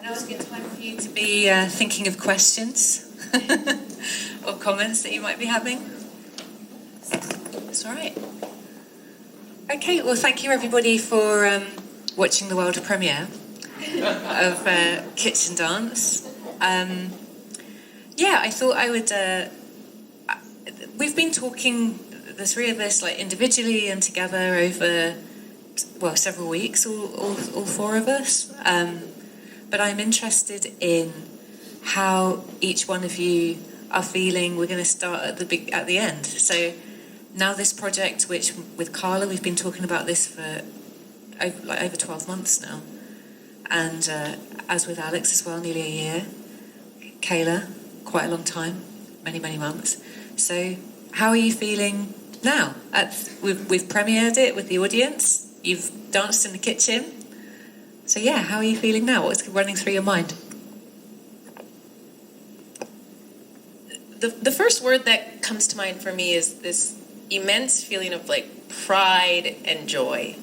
Now's a good time for you to be thinking of questions or comments that you might be having. That's all right. Okay, well, thank you everybody for watching the world premiere of Kitchen Dance. Yeah, I thought I would... we've been talking, the three of us, like individually and together over, well, several weeks, all four of us. But I'm interested in how each one of you are feeling. We're going to start at the end. So now this project, which with Carla, we've been talking about this for over 12 months now. And as with Alex as well, nearly a year. Kayla, quite a long time, many, many months. So how are you feeling now? We've premiered it with the audience. You've danced in the kitchen. So yeah, how are you feeling now? What's running through your mind? The first word that comes to mind for me is this immense feeling of like pride and joy.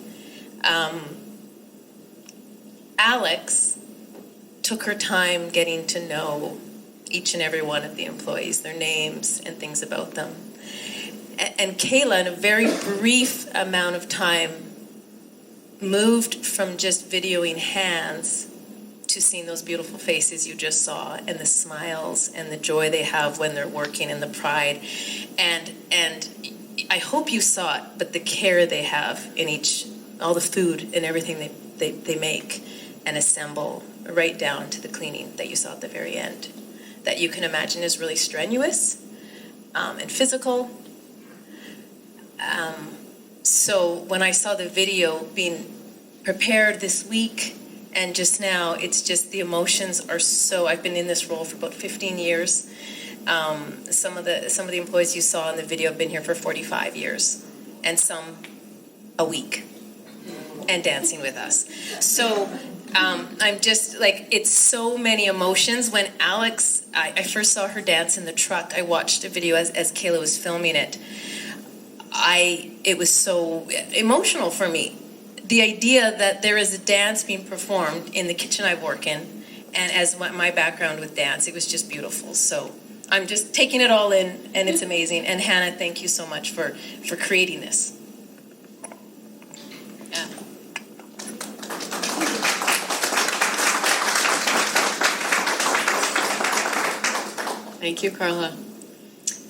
Alex took her time getting to know each and every one of the employees, their names and things about them. And Kayla, in a very brief amount of time, moved from just videoing hands to seeing those beautiful faces you just saw, and the smiles and the joy they have when they're working, and the pride. And I hope you saw it, but the care they have in all the food and everything they make and assemble, right down to the cleaning that you saw at the very end, that you can imagine is really strenuous and physical. So when I saw the video being prepared this week and just now, it's just the emotions are so... I've been in this role for about 15 years. Some of the employees you saw in the video have been here for 45 years, and some a week, and dancing with us. So I'm just like, it's so many emotions. When Alex, I first saw her dance in the truck, I watched a video as Kayla was filming it. It was so emotional for me. The idea that there is a dance being performed in the kitchen I work in, and as my background with dance, it was just beautiful. So I'm just taking it all in, and it's amazing. And Hannah, thank you so much for creating this. Yeah. Thank you, Carla.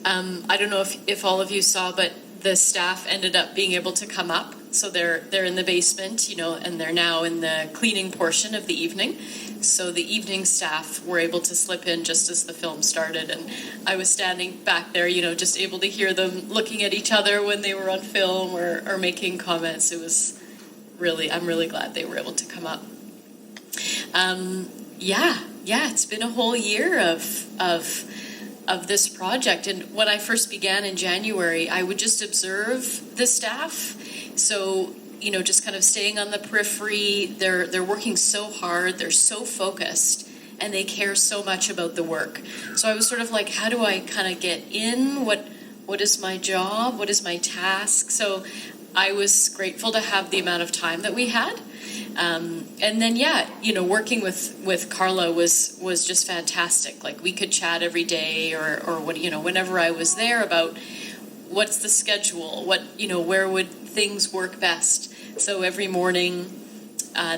I don't know if all of you saw, but the staff ended up being able to come up. So they're in the basement, and they're now in the cleaning portion of the evening. So the evening staff were able to slip in just as the film started, and I was standing back there, just able to hear them looking at each other when they were on film or making comments. It was I'm really glad they were able to come up. Yeah, it's been a whole year of this project. And when I first began in January, I would just observe the staff. So, just kind of staying on the periphery. They're working so hard, they're so focused, and they care so much about the work. So I was sort of like, how do I kind of get in? What is my job? What is my task? So I was grateful to have the amount of time that we had. And then, working with Carla was just fantastic. Like, we could chat every day or whenever I was there about what's the schedule, where would things work best. So every morning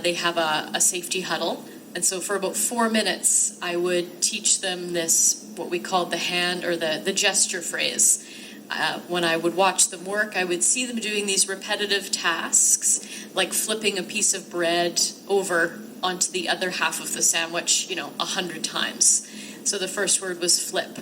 they have a safety huddle. And so for about 4 minutes, I would teach them this, what we called the hand or the gesture phrase. When I would watch them work, I would see them doing these repetitive tasks, like flipping a piece of bread over onto the other half of the sandwich, 100 times. So the first word was flip.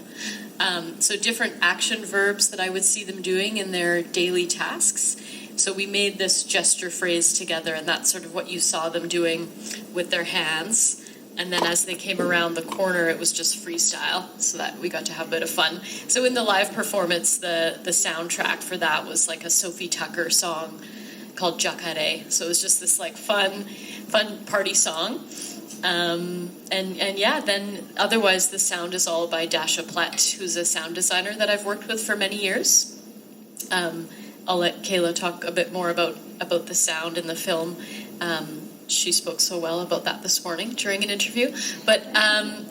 So different action verbs that I would see them doing in their daily tasks. So we made this gesture phrase together, and that's sort of what you saw them doing with their hands. And then as they came around the corner, it was just freestyle, so that we got to have a bit of fun. So in the live performance, the soundtrack for that was like a Sophie Tucker song called Jacare. So it was just this like fun party song. Then otherwise the sound is all by Dasha Plett, who's a sound designer that I've worked with for many years. I'll let Kayla talk a bit more about the sound in the film. she spoke so well about that this morning during an interview. But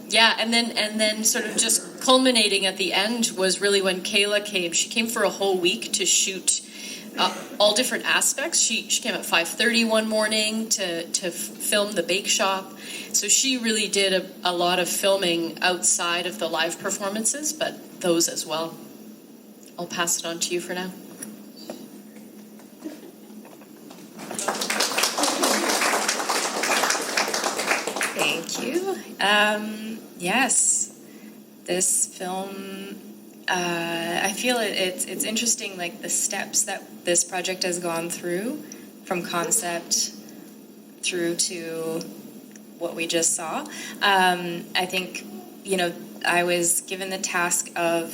yeah, and then sort of just culminating at the end was really when Kayla came. She came for a whole week to shoot all different aspects. She came at 5:30 one morning to film the bake shop. So she really did a lot of filming outside of the live performances, but those as well. I'll pass it on to you for now. Thank you. Yes, this film, I feel it's interesting, like the steps that this project has gone through, from concept through to what we just saw. I think, I was given the task of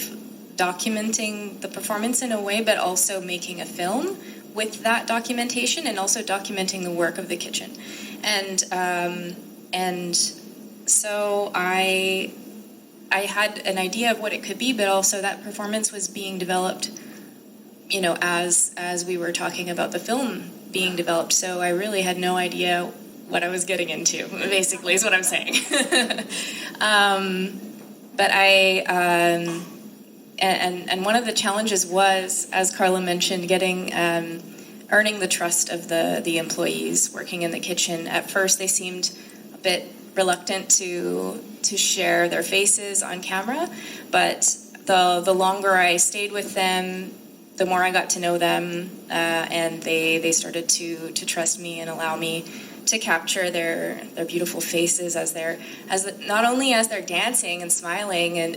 documenting the performance in a way, but also making a film with that documentation, and also documenting the work of the kitchen. And so I had an idea of what it could be, but also that performance was being developed, as we were talking about the film being developed. So I really had no idea what I was getting into, basically, is what I'm saying. But and one of the challenges was, as Carla mentioned, earning the trust of the employees working in the kitchen. At first, they seemed a bit reluctant to share their faces on camera, but the longer I stayed with them, the more I got to know them, and they started to trust me and allow me to capture their beautiful faces not only as they're dancing and smiling,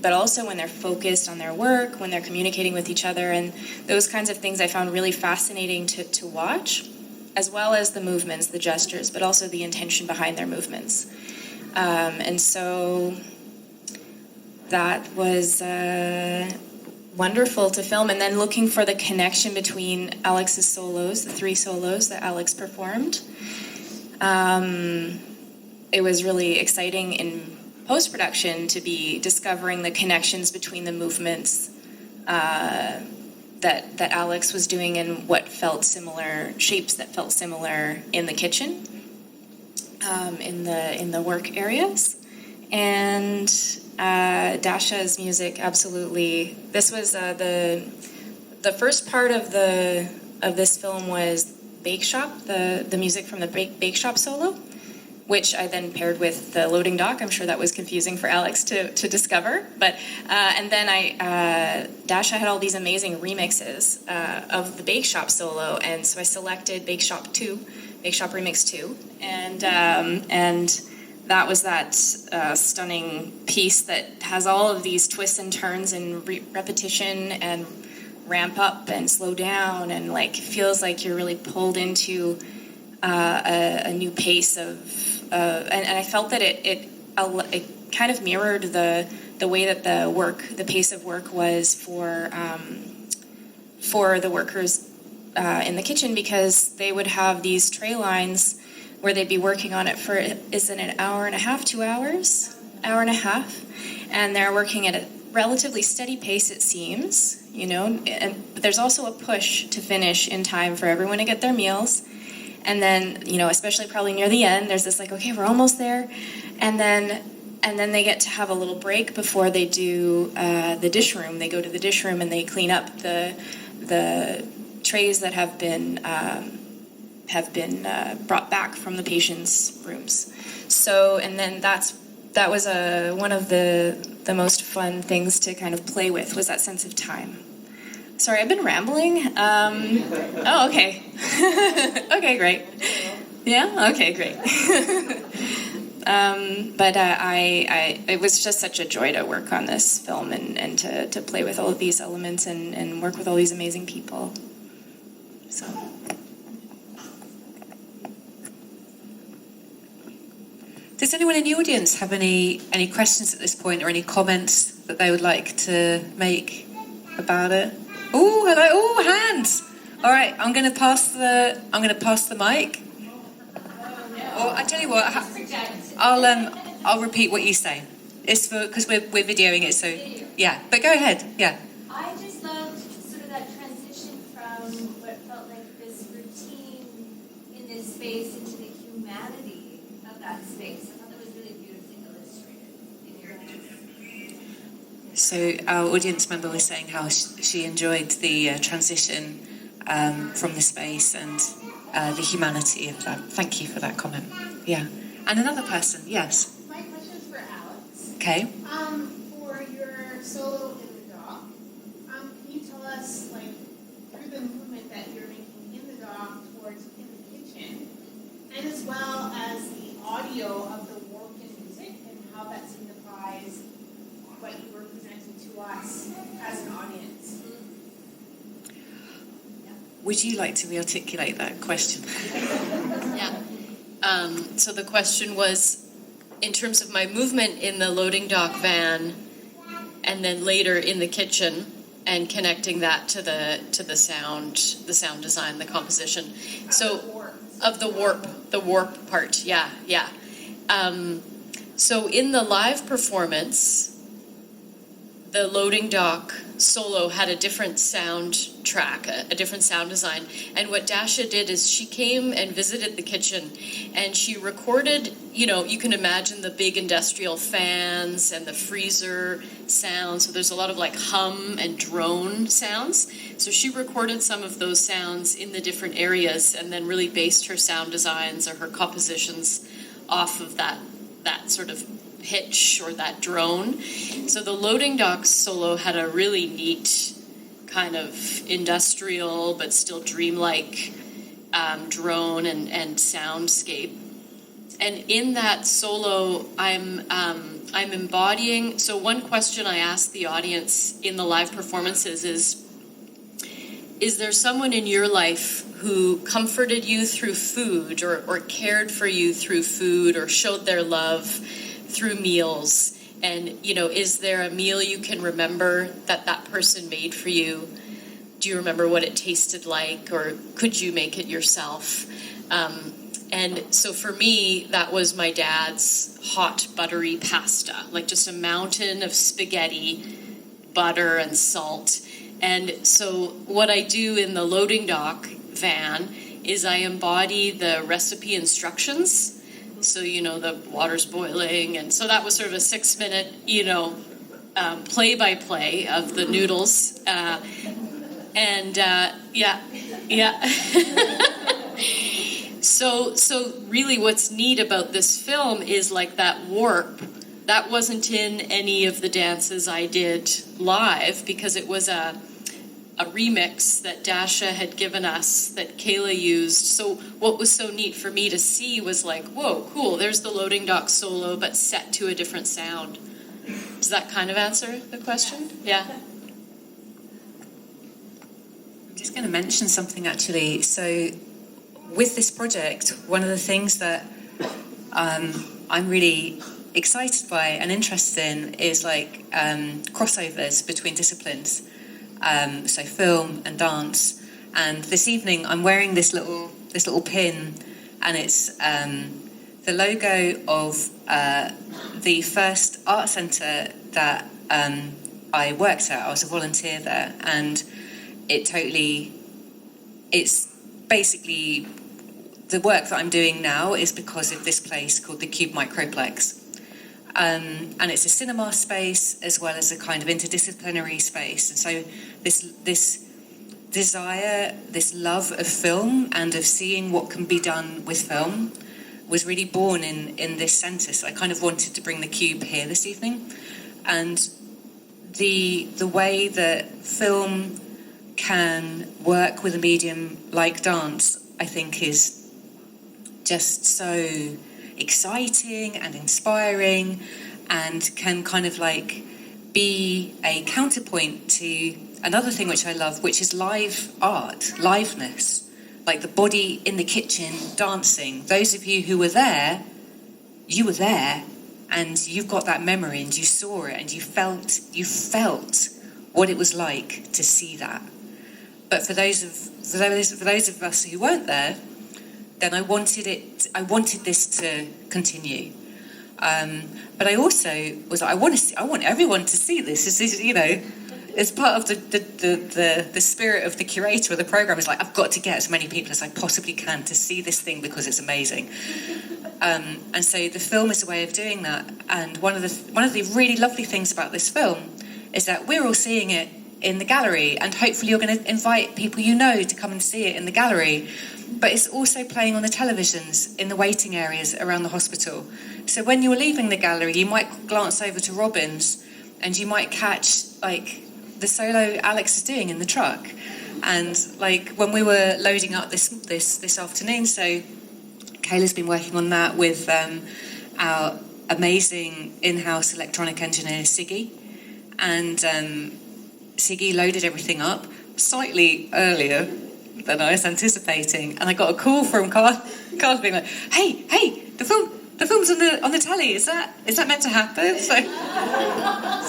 but also when they're focused on their work, when they're communicating with each other, and those kinds of things I found really fascinating to watch, as well as the movements, the gestures, but also the intention behind their movements. And so that was wonderful to film, and then looking for the connection between Alex's solos, the 3 solos that Alex performed. It was really exciting in post-production to be discovering the connections between the movements that Alex was doing, and what felt similar, shapes that felt similar in the kitchen, in the work areas. And Dasha's music, absolutely. This was the first part of this film was Bake Shop, the music from the Bake Shop solo, which I then paired with the loading dock. I'm sure that was confusing for Alex to discover. But and then Dasha had all these amazing remixes of the Bake Shop solo, and so I selected Bake Shop Remix 2, and that was that stunning piece that has all of these twists and turns and repetition and ramp up and slow down, and feels like you're really pulled into a new pace of and I felt that it kind of mirrored the way that the pace of work was for the workers in the kitchen, because they would have these tray lines where they'd be working on it for, is it an hour and a half, 2 hours? Hour and a half. And they're working at a relatively steady pace, it seems, and there's also a push to finish in time for everyone to get their meals. And then, especially probably near the end, there's this okay, we're almost there. And then they get to have a little break before they do the dish room. They go to the dish room and they clean up the trays that have been brought back from the patients' rooms. So, and then that was one of the most fun things to kind of play with, was that sense of time. Sorry, I've been rambling. Oh, okay. Okay, great. Yeah. Okay, great. But it was just such a joy to work on this film and to play with all of these elements and work with all these amazing people. So. Does anyone in the audience have any questions at this point, or any comments that they would like to make about it? Oh, hello! Oh, hands! All right, I'm going to pass the mic. Or I tell you what, I'll repeat what you say. It's because we're videoing it, so yeah. But go ahead, yeah. I just loved sort of that transition from what felt like this routine in this space into the humanity of that space. I thought that was really beautifully illustrated in your piece. So our audience member was saying how she enjoyed the transition from the space and the humanity of that. Thank you for that comment. Yeah. And another person, yes. My question's for Alex. Okay. For your solo in the dock, can you tell us, like, through the movement that you're making in the dock towards in the kitchen, and as well as the audio of the warp in music and how that signifies what you were presenting to us as an audience? Would you like to re-articulate that question? Yeah. So the question was, in terms of my movement in the loading dock van, and then later in the kitchen, and connecting that to the sound design, the composition. So of the warp part, yeah. So in the live performance, the loading dock solo had a different sound track, a different sound design. And what Dasha did is she came and visited the kitchen and she recorded, you can imagine the big industrial fans and the freezer sounds. So there's a lot of like hum and drone sounds. So she recorded some of those sounds in the different areas and then really based her sound designs or her compositions off of that sort of pitch or that drone. So the loading dock solo had a really neat kind of industrial but still dreamlike drone and soundscape. And in that solo, I'm embodying. So one question I asked the audience in the live performances is there someone in your life who comforted you through food or cared for you through food or showed their love through meals? And, is there a meal you can remember that person made for you? Do you remember what it tasted like, or could you make it yourself? And so for me, that was my dad's hot, buttery pasta, like just a mountain of spaghetti, butter, and salt. And so what I do in the loading dock van is I embody the recipe instructions. So, the water's boiling. And so that was sort of a 6-minute, play-by-play of the noodles. Yeah. So really what's neat about this film is like that warp. That wasn't in any of the dances I did live because it was a remix that Dasha had given us that Kayla used. So what was so neat for me to see was like, whoa, cool, there's the loading dock solo, but set to a different sound. Does that kind of answer the question? Yeah. I'm just going to mention something actually. So with this project, one of the things that I'm really excited by and interested in is like crossovers between disciplines. So film and dance, and this evening I'm wearing this little pin, and it's the logo of the first art centre that I worked at. I was a volunteer there, and it's basically the work that I'm doing now is because of this place called the Cube Microplex. And it's a cinema space as well as a kind of interdisciplinary space. And so this desire, this love of film and of seeing what can be done with film was really born in this centre. So I kind of wanted to bring the Cube here this evening. And the way that film can work with a medium like dance, I think, is just so exciting and inspiring, and can kind of like be a counterpoint to another thing which I love, which is live art, liveness, like the body in the kitchen dancing. Those of you who were there, you were there, and you've got that memory, and you saw it, and you felt what it was like to see that. But for those of us who weren't there, then I wanted this to continue. But I also was like, I want everyone to see this. This is, as part of the spirit of the curator of the program, is like, I've got to get as many people as I possibly can to see this thing because it's amazing. And so the film is a way of doing that. And one of the really lovely things about this film is that we're all seeing it in the gallery, and hopefully you're going to invite people you know to come and see it in the gallery. But it's also playing on the televisions in the waiting areas around the hospital. So when you're leaving the gallery, you might glance over to Robin's, and you might catch like the solo Alex is doing in the truck. And like when we were loading up this afternoon, so Kayla's been working on that with our amazing in-house electronic engineer Siggy, and Siggy loaded everything up slightly earlier than I was anticipating, and I got a call from Carl being like, "Hey, the film's on the telly. Is that meant to happen?" So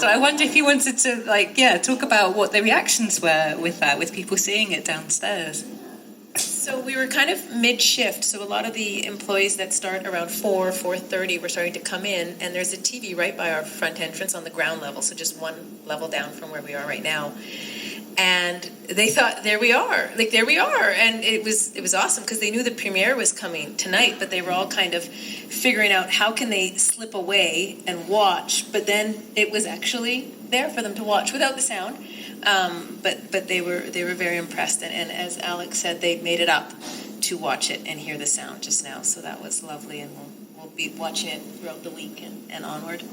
I wonder if you wanted to talk about what the reactions were with that, with people seeing it downstairs. So we were kind of mid-shift, so a lot of the employees that start around 4:30 were starting to come in, and there's a TV right by our front entrance on the ground level, so just one level down from where we are right now. And they thought, there we are, and it was awesome because they knew the premiere was coming tonight, but they were all kind of figuring out how can they slip away and watch, but then it was actually there for them to watch without the sound. But they were very impressed, and as Alex said, they made it up to watch it and hear the sound just now, so that was lovely, and we'll be watching it throughout the week and onward.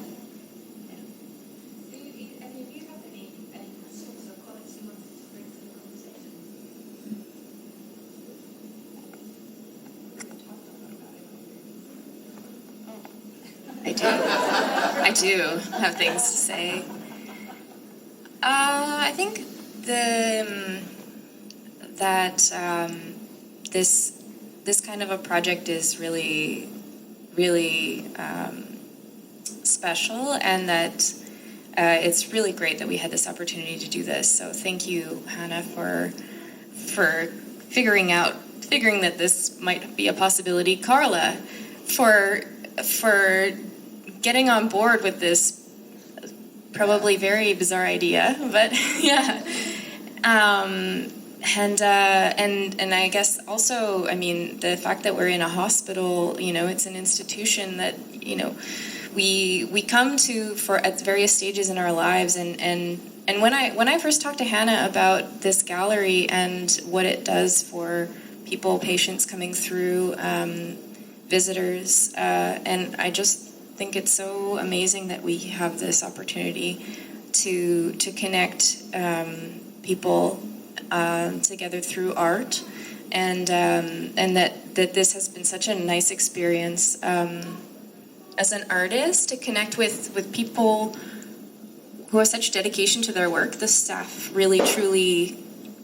I do have things to say. I think this kind of a project is really, really special, and that it's really great that we had this opportunity to do this. So thank you, Hannah, for figuring that this might be a possibility. Carla, for getting on board with this probably very bizarre idea, but yeah. And I guess also, I mean, the fact that we're in a hospital, it's an institution that, we come to for at various stages in our lives. And when I first talked to Hannah about this gallery and what it does for people, patients coming through, visitors, and I just think it's so amazing that we have this opportunity to connect people together through art, and that this has been such a nice experience as an artist to connect with people who have such dedication to their work. The staff really, truly,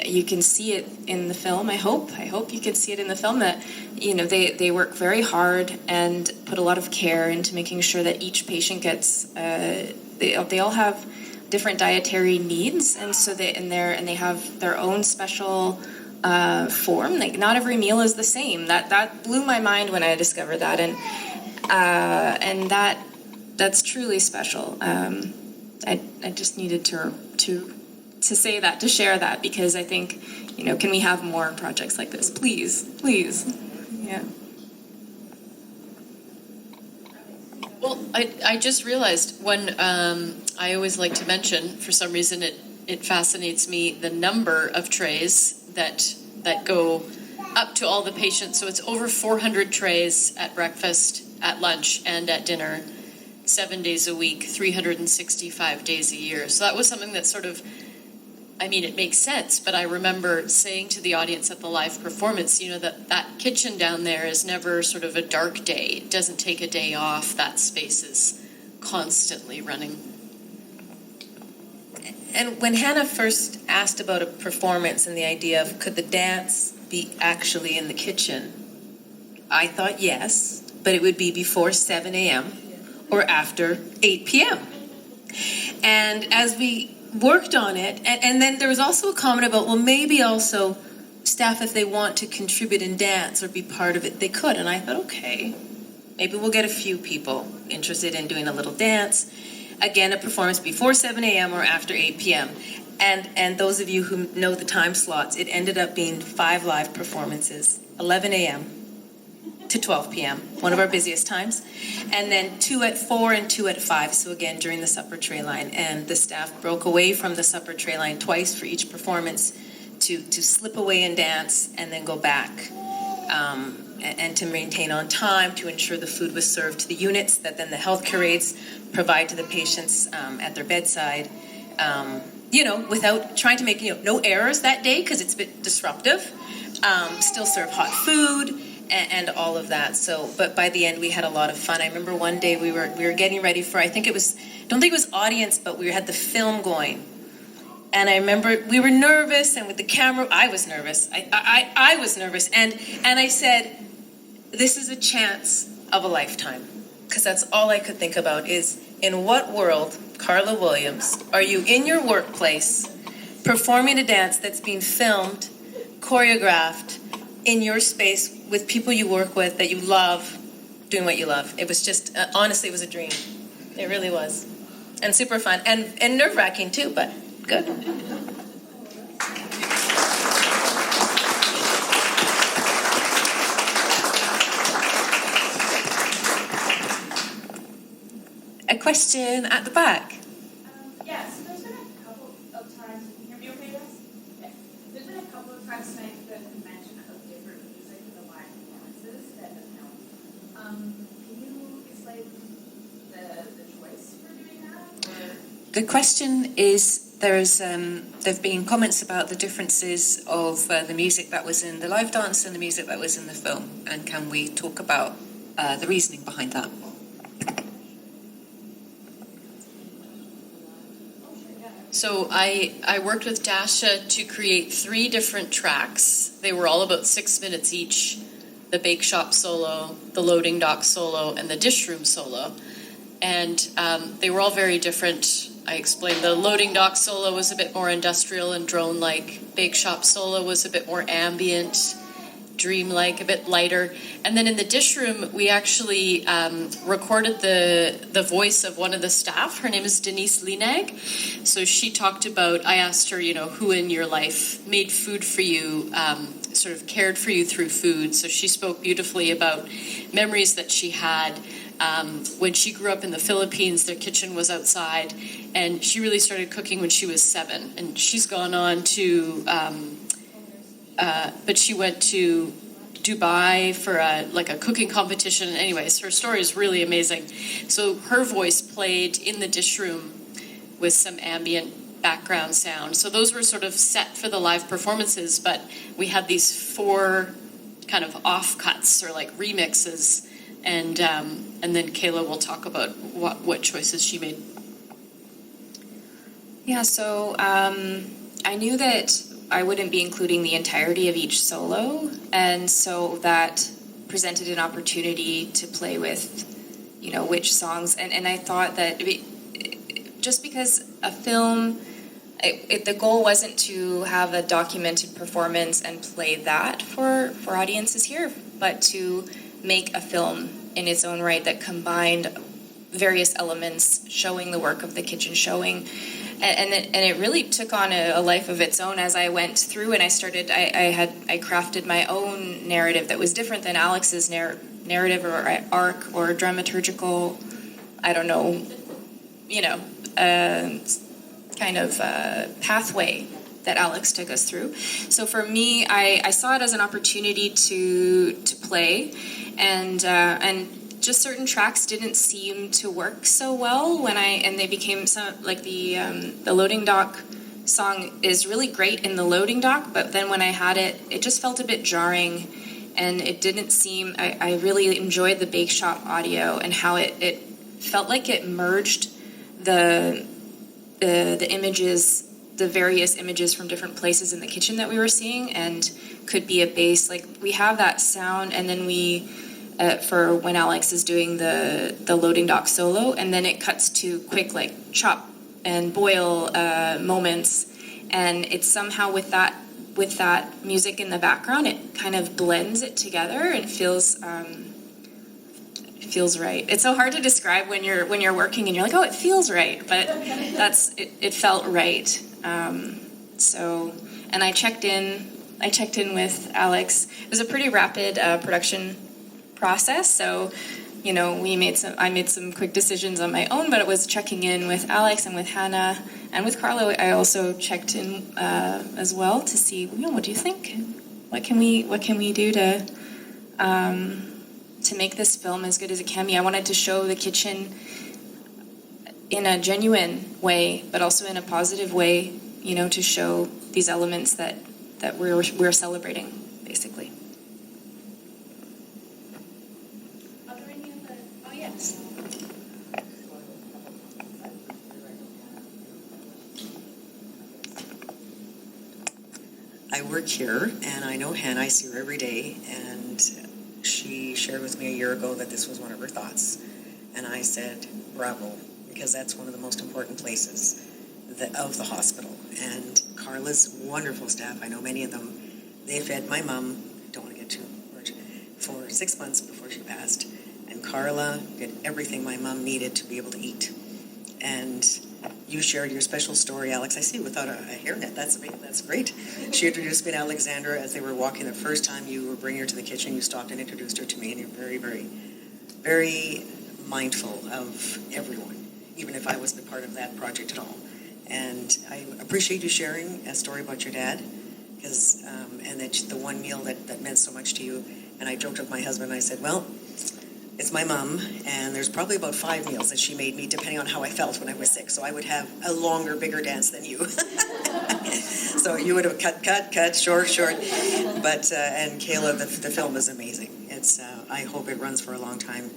you can see it in the film. I hope you can see it in the film that they work very hard and put a lot of care into making sure that each patient gets. They all have different dietary needs, and so they have their own special form. Like not every meal is the same. That blew my mind when I discovered that, and that's truly special. I just needed to say that, to share that, because I think, can we have more projects like this? Please. Yeah. Well, I just realized when I always like to mention, for some reason it fascinates me, the number of trays that go up to all the patients. So it's over 400 trays at breakfast, at lunch, and at dinner, 7 days a week, 365 days a year. So that was something that sort of, it makes sense, but I remember saying to the audience at the live performance, that kitchen down there is never sort of a dark day. It doesn't take a day off. That space is constantly running. And when Hannah first asked about a performance and the idea of could the dance be actually in the kitchen, I thought yes, but it would be before 7 a.m. or after 8 p.m. And as we worked on it, and then there was also a comment about, well, maybe also staff, if they want to contribute and dance or be part of it, they could. And I thought, okay, maybe we'll get a few people interested in doing a little dance. Again, a performance before 7 a.m. or after 8 p.m. And those of you who know the time slots, it ended up being 5 live performances, 11 a.m. to 12 p.m., one of our busiest times. And then 2 at 4 and 2 at 5, so again, during the supper tray line. And the staff broke away from the supper tray line twice for each performance to slip away and dance and then go back. And to maintain on time, to ensure the food was served to the units that then the healthcare aides provide to the patients at their bedside. Without trying to make no errors that day because it's a bit disruptive. Still serve hot food and all of that. So, but by the end we had a lot of fun. I remember one day we were getting ready for, don't think it was audience, but we had the film going. And I remember we were nervous, and with the camera, I was nervous. I was nervous, and I said, "This is a chance of a lifetime," because that's all I could think about is, in what world, Carla Williams, are you in your workplace performing a dance that's being filmed, choreographed in your space with people you work with that you love, doing what you love? It was just, honestly, it was a dream. It really was, and super fun, and nerve-wracking too, but. Good. A question at the back. Yeah, so there's been a couple of times, can you hear me okay, guys? Yeah. There's been a couple of times tonight that you mentioned of different music in the live performances that have known. Can you explain the choice for doing that? Or? The question is, there've been comments about the differences of the music that was in the live dance and the music that was in the film, and can we talk about the reasoning behind that? So I worked with Dasha to create 3 different tracks. They were all about 6 minutes each: the bake shop solo, the loading dock solo, and the dish room solo. And they were all very different. I explained the loading dock solo was a bit more industrial and drone-like. Bake shop solo was a bit more ambient, dream-like, a bit lighter. And then in the dish room, we actually recorded the voice of one of the staff. Her name is Denise Linag. So she talked about, I asked her, who in your life made food for you, sort of cared for you through food. So she spoke beautifully about memories that she had. When she grew up in the Philippines, their kitchen was outside, and she really started cooking when she was 7. And she's gone on to, but she went to Dubai for a cooking competition. Anyways, her story is really amazing. So her voice played in the dish room with some ambient background sound. So those were sort of set for the live performances, but we had these 4 kind of offcuts or like remixes. And then Kayla will talk about what choices she made. Yeah, so I knew that I wouldn't be including the entirety of each solo, and so that presented an opportunity to play with, which songs. And I thought that just because a film, the goal wasn't to have a documented performance and play that for audiences here, but to make a film in its own right that combined various elements, showing the work of the kitchen, and it really took on a life of its own as I went through, and I crafted my own narrative that was different than Alex's narrative or arc or dramaturgical, kind of pathway that Alex took us through. So for me, I saw it as an opportunity to play, and just certain tracks didn't seem to work so well and they became some, like the loading dock song is really great in the loading dock, but then when I had it just felt a bit jarring, and it didn't seem. I really enjoyed the bake shop audio and how it felt like it merged the images, the various images from different places in the kitchen that we were seeing, and could be a base. Like we have that sound, and then we for when Alex is doing the loading dock solo, and then it cuts to quick like chop and boil moments, and it's somehow with that music in the background, it kind of blends it together and feels right. It's so hard to describe when you're working and you're like, oh, it feels right, but it felt right. And I checked in with Alex. It was a pretty rapid production process, so I made some quick decisions on my own, but it was checking in with Alex and with Hannah and with Carla. I also checked in as well to see, what do you think? What can we do to make this film as good as it can be? I wanted to show the kitchen in a genuine way, but also in a positive way, to show these elements that we're celebrating, basically. Are there any other? Oh, yes. I work here, and I know Hannah. I see her every day, and she shared with me a year ago that this was one of her thoughts. And I said, bravo, because that's one of the most important places of the hospital. And Carla's wonderful staff, I know many of them, they fed my mom, don't want to get too much, for 6 months before she passed. And Carla did everything my mom needed to be able to eat. And you shared your special story, Alex. I see you without a hairnet. That's great. She introduced me to Alexandra as they were walking the first time you were bringing her to the kitchen. You stopped and introduced her to me, and you're very, very, very mindful of everyone, even if I wasn't part of that project at all. And I appreciate you sharing a story about your dad, because and that the one meal that meant so much to you. And I joked with my husband, and I said, well, it's my mom, and there's probably about 5 meals that she made me, depending on how I felt when I was sick. So I would have a longer, bigger dance than you. So you would have cut, short. But and Kayla, the film is amazing. It's I hope it runs for a long time.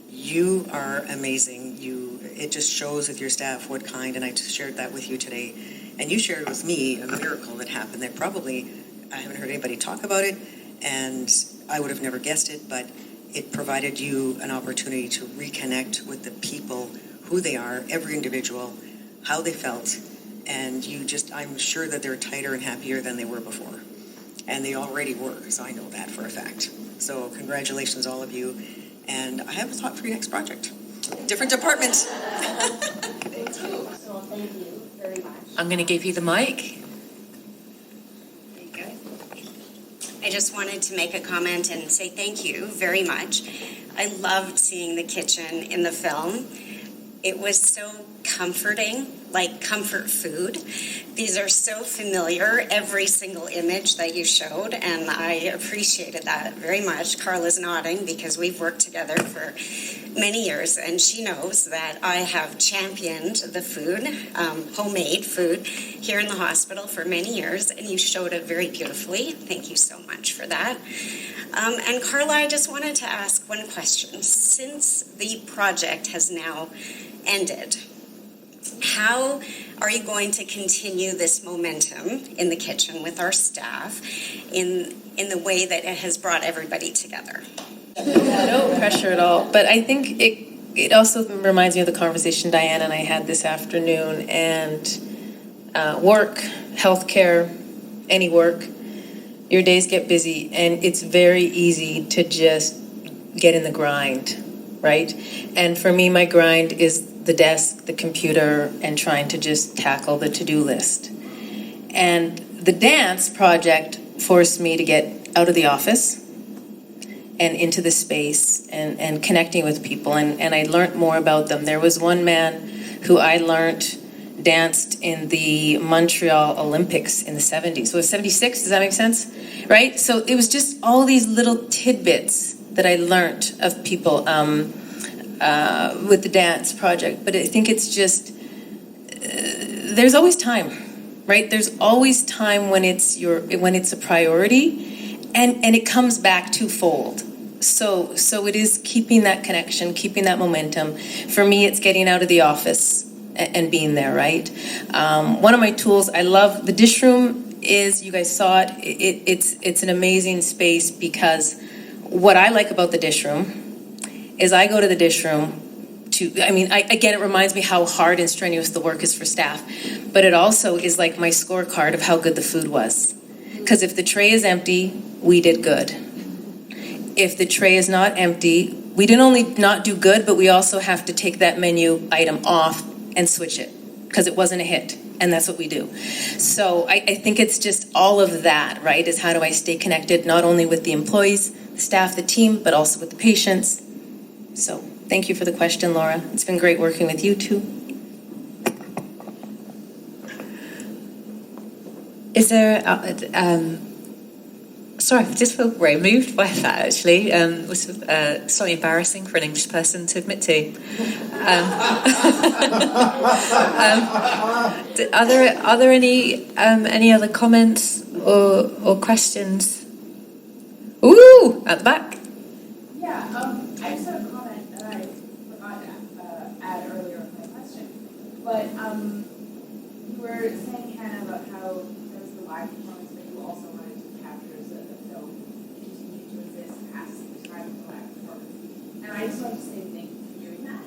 You are amazing. It just shows with your staff what kind, and I just shared that with you today. And you shared with me a miracle that happened that probably I haven't heard anybody talk about it, and I would have never guessed it, but it provided you an opportunity to reconnect with the people, who they are, every individual, how they felt, and I'm sure that they're tighter and happier than they were before. And they already were, so I know that for a fact. So congratulations, all of you. And I have a thought for your next project. Different department. Thank you. So thank you very much. I'm going to give you the mic. There you go. I just wanted to make a comment and say thank you very much. I loved seeing the kitchen in the film. It was so comforting, like comfort food. These are so familiar, every single image that you showed, and I appreciated that very much. Carla's nodding because we've worked together for many years, and she knows that I have championed the food, homemade food, here in the hospital for many years, and you showed it very beautifully. Thank you so much for that. And Carla, I just wanted to ask one question. Since the project has now ended, how are you going to continue this momentum in the kitchen with our staff in the way that it has brought everybody together? No pressure at all. But I think it also reminds me of the conversation Diane and I had this afternoon. And work, healthcare, any work, your days get busy, and it's very easy to just get in the grind, right? And for me, my grind is the desk, the computer, and trying to just tackle the to-do list. And the dance project forced me to get out of the office and into the space and connecting with people, and I learned more about them. There was one man who I learned danced in the Montreal Olympics in the 70s. So it was 76, does that make sense? Right? So it was just all these little tidbits that I learned of people with the dance project. But I think it's just, there's always time, right? There's always time when it's a priority, and it comes back twofold. So it is keeping that connection, keeping that momentum. For me, it's getting out of the office and being there, right? One of my tools, I love the dish room. You guys saw it. It's an amazing space, because what I like about the dish room is I go to the dish room again, it reminds me how hard and strenuous the work is for staff, but it also is like my scorecard of how good the food was. Because if the tray is empty, we did good. If the tray is not empty, we didn't only not do good, but we also have to take that menu item off and switch it, because it wasn't a hit. and that's what we do. So I think it's just all of that, right, is how do I stay connected not only with the employees, the staff, the team, but also with the patients. So thank you for the question, Laura. It's been great working with you too. Is there, sorry, I just feel very moved by that actually. It was slightly embarrassing for an English person to admit to. Are there any other comments or questions? Ooh, at the back. Yeah, I just have a comment that I forgot to add earlier in my question. But you were saying, Hannah, about how there was the live performance, but you also wanted to capture so that the film continued to exist past the time of the live performance. And I just wanted to say thank you for doing that,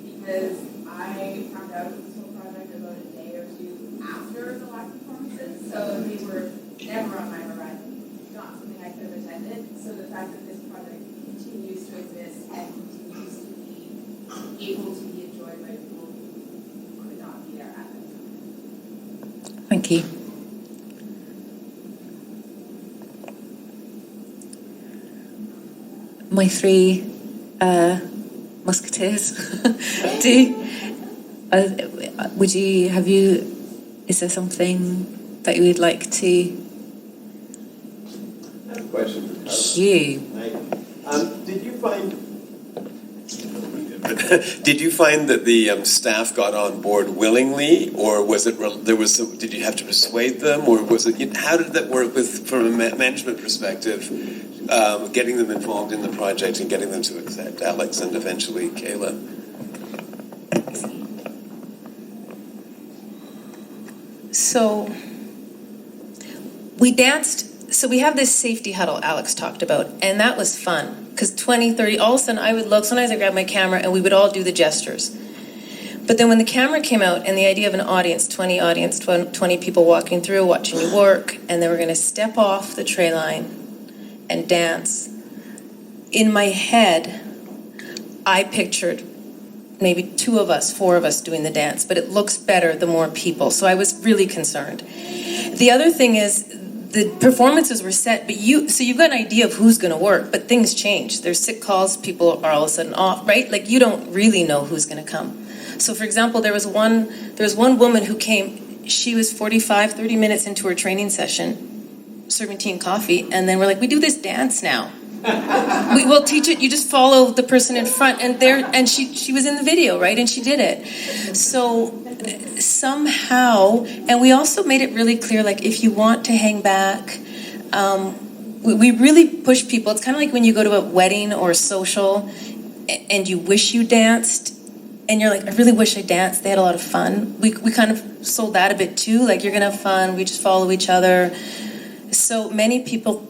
because I found out about this whole project about a day or two after the live performances, so they were never on my horizon, not something I could have attended. So the fact that this project continues to exist and continues to be able to be enjoyed by people who could not be there at that time. Thank you. My three musketeers. Is there something that you would like to? I have a question for Carla. Hugh. Did you find that the staff got on board willingly, or was it did you have to persuade them, or was it? How did that work from a management perspective, getting them involved in the project and getting them to accept Alex and eventually Kayla? So we danced, so we have this safety huddle Alex talked about, and that was fun, because 20, 30, all of a sudden I would look, sometimes I grab my camera and we would all do the gestures. But then when the camera came out and the idea of an audience, 20 people walking through, watching you work, and they were going to step off the tray line and dance, in my head, I pictured maybe 2 of us, 4 of us doing the dance, but it looks better the more people. So I was really concerned. The other thing is the performances were set, but you've got an idea of who's going to work, but things change. There's sick calls, people are all of a sudden off, right? Like you don't really know who's going to come. So for example, there was one woman who came, she was 45, 30 minutes into her training session, serving tea and coffee, and then we're like, we do this dance now. We will teach it. You just follow the person in front, and she was in the video, right? And she did it. So somehow, and we also made it really clear, like if you want to hang back, we really push people. It's kind of like when you go to a wedding or a social, and you wish you danced, and you're like, I really wish I danced. They had a lot of fun. We kind of sold that a bit too. Like you're gonna have fun. We just follow each other. So many people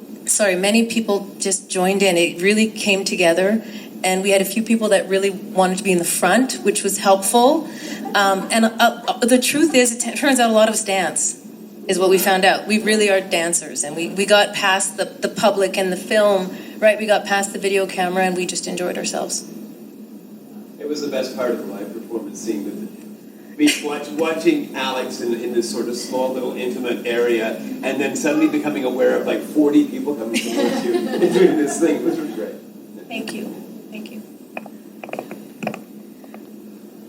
just joined in. It really came together, and we had a few people that really wanted to be in the front, which was helpful. And the truth is, it turns out a lot of us dance, is what we found out. We really are dancers, and we got past the public and the film, right? We got past the video camera, and we just enjoyed ourselves. It was the best part of the live performance, seeing watching Alex in this sort of small little intimate area, and then suddenly becoming aware of like 40 people coming towards you and doing this thing. It was really great. Thank you. Thank you.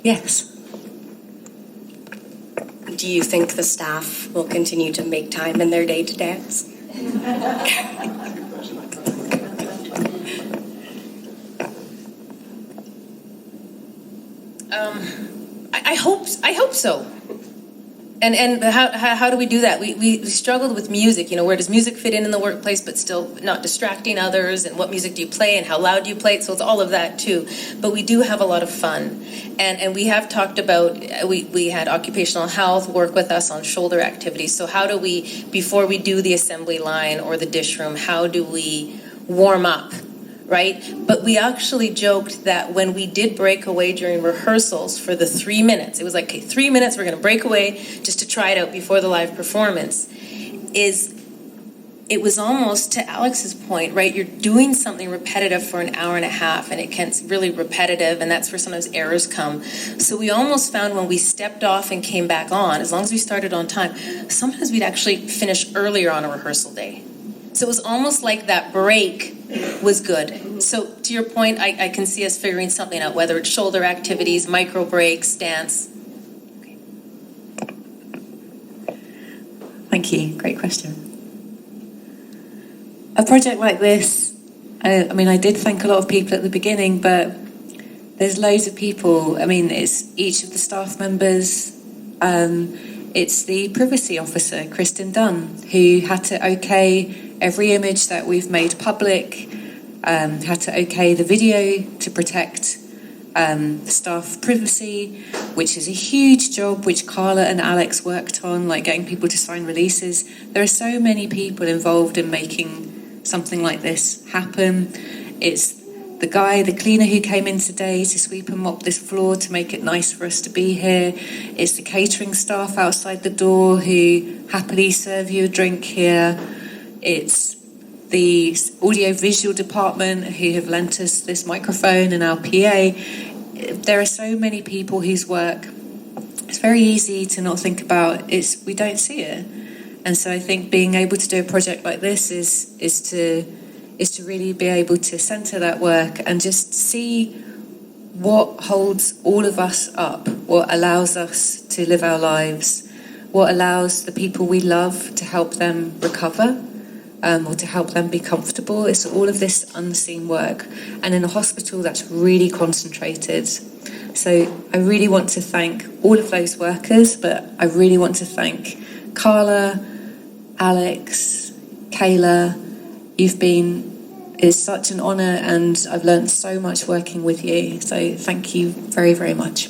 Yes. Do you think the staff will continue to make time in their day to dance? I hope so. And how do we do that? We struggled with music. Where does music fit in the workplace, but still not distracting others? And what music do you play, and how loud do you play it? So it's all of that too. But we do have a lot of fun, and we have talked about. We had occupational health work with us on shoulder activities. So how do we, before we do the assembly line or the dish room, how do we warm up? Right? But we actually joked that when we did break away during rehearsals for the 3 minutes, it was like, okay, 3 minutes, we're going to break away just to try it out before the live performance, is it was almost, to Alex's point, right? You're doing something repetitive for an hour and a half, and it gets really repetitive, and that's where sometimes errors come. So we almost found when we stepped off and came back on, as long as we started on time, sometimes we'd actually finish earlier on a rehearsal day. So it was almost like that break was good. So to your point, I can see us figuring something out, whether it's shoulder activities, micro breaks, dance. Okay. Thank you. Great question. A project like this, I mean, I did thank a lot of people at the beginning, but there's loads of people. I mean, it's each of the staff members. It's the privacy officer, Kristen Dunn, who had to okay every image that we've made public, had to okay the video to protect staff privacy, which is a huge job which Carla and Alex worked on, like getting people to sign releases. There are so many people involved in making something like this happen. It's the cleaner who came in today to sweep and mop this floor to make it nice for us to be here. It's the catering staff outside the door who happily serve you a drink here. It's the audio-visual department who have lent us this microphone and our PA. There are so many people whose work it's very easy to not think about. We don't see it. And so I think being able to do a project like this is to really be able to centre that work and just see what holds all of us up, what allows us to live our lives, what allows the people we love to help them recover, or to help them be comfortable. It's all of this unseen work. And in a hospital, that's really concentrated. So I really want to thank all of those workers, but I really want to thank Carla, Alex, Kayla. It's such an honour, and I've learned so much working with you. So thank you very, very much.